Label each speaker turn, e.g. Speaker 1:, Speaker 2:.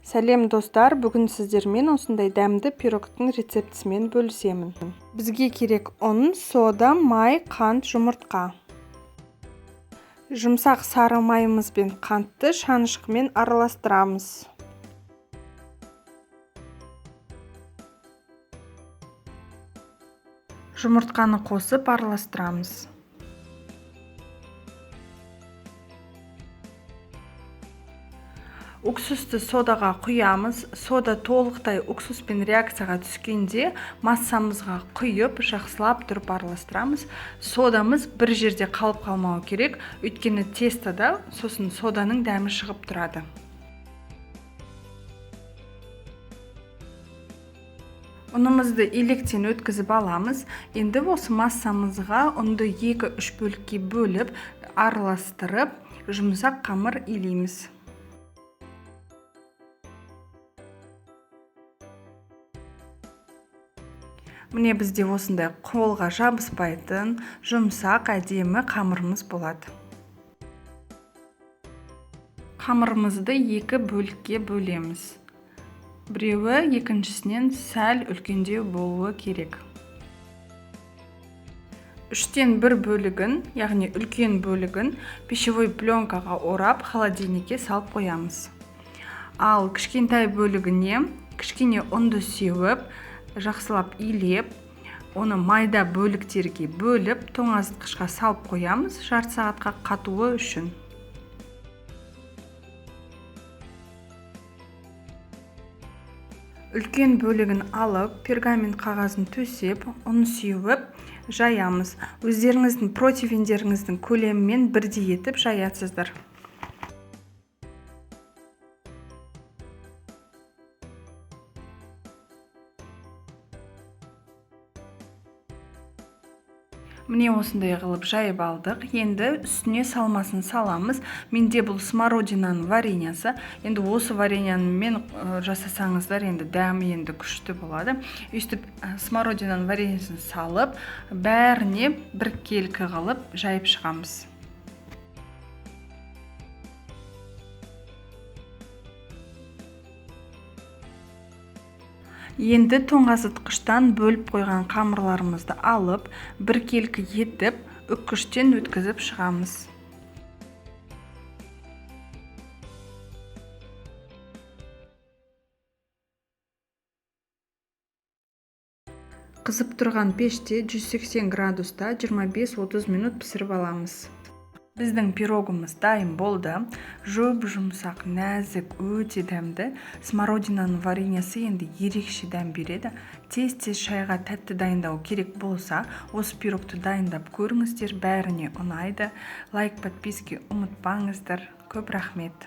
Speaker 1: Сәлем достар, бүгін сіздермен осындай дәмді пирогтың рецептісімен бөлісемін. Бізге керек ұн, сода, май, қант, жұмыртқа. Жұмсақ сары майымыз бен қантты шанышқымен араластырамыз. Жұмыртқаны қосып араластырамыз. Уксусты содаға құямыз. Сода толықтай уксуспен реакцияға түскенде массамызға құйып, жақсылап тұрып араластырамыз. Содамыз бір жерде қалып қалмауы керек, өйткені тестода сосын соданың дәмі шығып тұрады. Ұнымызды електен өткізіп аламыз. Енді осы массамызға ұнды 2-3 бөлікке бөліп, араластырып, жұмсақ қамыр илейміз. Міне бізде осындай қолға жабыспайтын, жұмсақ, әдемі қамырымыз болады. Қамырымызды 2 бөлікке бөлеміз. Біреуі екіншісінен сәл үлкендеу болуы керек. 3-тен 1 бөлігін, яғни үлкен бөлігін пищевой пленкаға орап, холодильникке салып қоямыз. Ал кішкентай бөлігіне кішкене ұнды сеуіп, жақсылап илеп, оны майда бөліктерге бөліп, тоңазытқышқа салып қоямыз, жарты сағатқа қатуы үшін. Үлкен бөлігін алып, пергамент қағазын төсеп, ұн сеуіп, жаямыз. Өздеріңіздің протеиндеріңіздің көлемімен бірдей етіп жаясыздар. Міне осындай қылып жайып алдық. Енді үстіне салмасын саламыз. Менде бұл смородинаның вареньясы. Енді осы вареньямен жасасаңыздар, енді дәмі енді күшті болады. Өйстіп смородинаның вареньясын салып, бәріне біркелкі қылып жайып шығамыз. Енді тоңазытқыштан бөліп қойған қамырларымызды алып, біркелкі етіп, үккіштен өткізіп шығамыз. Қызып тұрған пеште 180 градуста 25-30 минут пісіріп аламыз. Біздің пирогымыз дайын болды. Жұмсақ, нәзік, өте дәмді. Смородинаның вареньясы енді ерекше дәм береді. Тез-тез шайға тәтті дайындау керек болса, осы пирогты дайындап көріңіздер, бәріне ұнайды. Лайк, подписки ұмытпаңыздар. Көп рахмет.